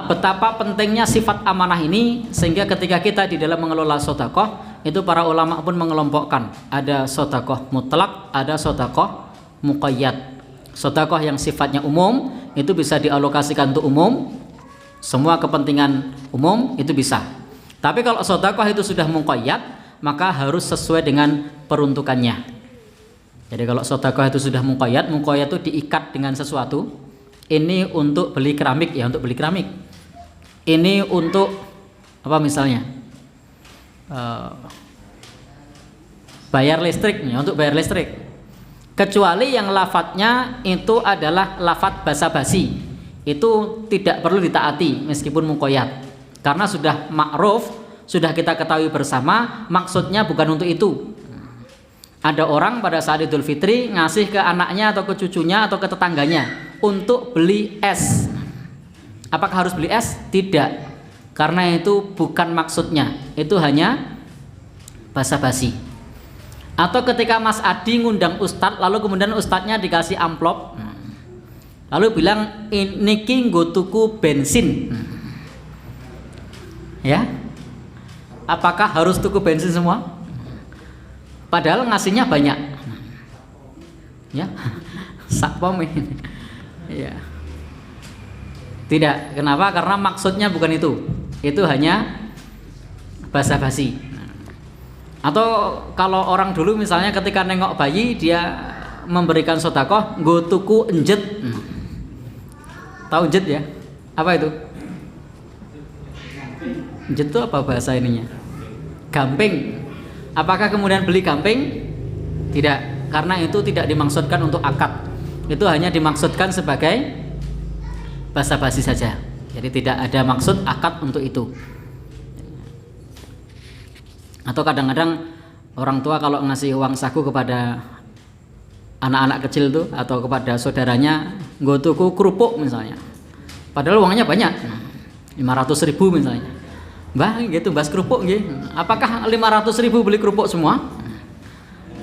Betapa pentingnya sifat amanah ini, sehingga ketika kita di dalam mengelola sedekah itu para ulama pun mengelompokkan, ada sedekah mutlak, ada sedekah muqayyad. Sedekah yang sifatnya umum itu bisa dialokasikan untuk umum, semua kepentingan umum itu bisa. Tapi kalau sedekah itu sudah muqayyad, maka harus sesuai dengan peruntukannya. Jadi kalau sedekah itu sudah muqayyad itu diikat dengan sesuatu. Ini untuk beli keramik, ya untuk beli keramik. Ini untuk apa misalnya? Bayar listrik, ya untuk bayar listrik. Kecuali yang lafadznya itu adalah lafadz basa-basi, itu tidak perlu ditaati meskipun muqayyad, karena sudah ma'ruf, sudah kita ketahui bersama maksudnya bukan untuk itu. Ada orang pada saat Idul Fitri ngasih ke anaknya atau ke cucunya atau ke tetangganya untuk beli es. Apakah harus beli es? Tidak, karena itu bukan maksudnya, itu hanya basa-basi. Atau ketika Mas Adi ngundang Ustadz, lalu kemudian Ustadznya dikasih amplop, lalu bilang niki nggo tuku bensin, ya, apakah harus tuku bensin semua? Padahal ngasihnya banyak, ya, sakpom ini, ya. Tidak, kenapa? Karena maksudnya bukan itu hanya basa-basi. Atau kalau orang dulu misalnya ketika nengok bayi dia memberikan sedekah nggo tuku enjet. Tahu enjet ya? Apa itu? Enjet itu apa bahasa ininya? Gamping. Apakah kemudian beli gamping? Tidak, karena itu tidak dimaksudkan untuk akad. Itu hanya dimaksudkan sebagai basa-basi saja. Jadi tidak ada maksud akad untuk itu. Atau kadang-kadang orang tua kalau ngasih uang saku kepada anak-anak kecil tuh atau kepada saudaranya, nggo tuku kerupuk misalnya, padahal uangnya banyak, 500.000 misalnya. Mbah gitu, mbas kerupuk nggih. Apakah 500.000 beli kerupuk semua?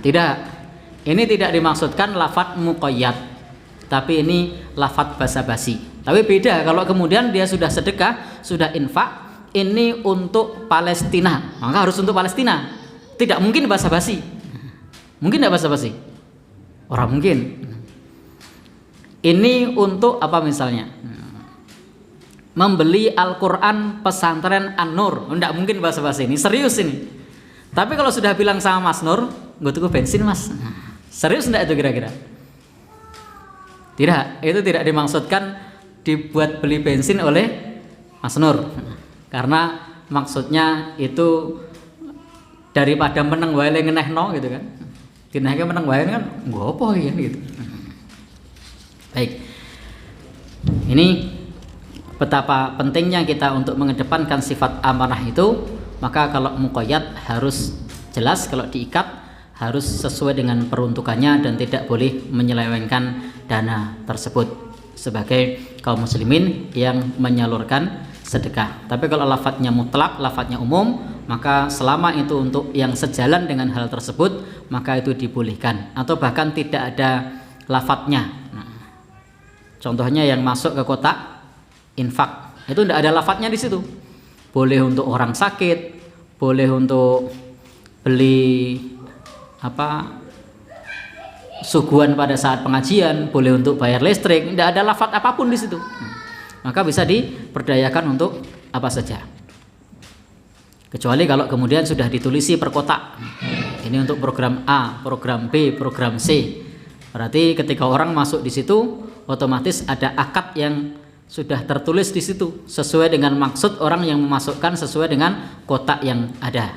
Tidak. Ini tidak dimaksudkan lafadz muqayyad, tapi ini lafadz basa-basi. Tapi beda kalau kemudian dia sudah sedekah, sudah infak, ini untuk Palestina, maka harus untuk Palestina. Tidak mungkin basa-basi. Mungkin tidak basa-basi? Orang mungkin. Ini untuk apa misalnya? Membeli Al-Quran pesantren An-Nur. Tidak mungkin basa-basi, ini serius ini. Tapi kalau sudah bilang sama Mas Nur, gue tuku bensin Mas, serius tidak itu kira-kira? Tidak, itu tidak dimaksudkan dibuat beli bensin oleh Mas Nur, karena maksudnya itu daripada meneng wae ngenehno gitu kan, dinehke meneng wae kan nggo apa ya gitu. Baik, ini betapa pentingnya kita untuk mengedepankan sifat amanah itu. Maka kalau muqayyad harus jelas, kalau diikat harus sesuai dengan peruntukannya dan tidak boleh menyelewengkan dana tersebut sebagai kaum muslimin yang menyalurkan sedekah. Tapi kalau lafadznya mutlak, lafadznya umum, maka selama itu untuk yang sejalan dengan hal tersebut, maka itu dibolehkan. Atau bahkan tidak ada lafadznya. Contohnya yang masuk ke kotak infak, itu tidak ada lafadznya di situ. Boleh untuk orang sakit, boleh untuk beli apa suguhan pada saat pengajian, boleh untuk bayar listrik, tidak ada lafadz apapun di situ. Maka bisa diperdayakan untuk apa saja. Kecuali kalau kemudian sudah ditulisi per kotak. Ini untuk program A, program B, program C. Berarti ketika orang masuk di situ, otomatis ada akad yang sudah tertulis di situ sesuai dengan maksud orang yang memasukkan, sesuai dengan kotak yang ada.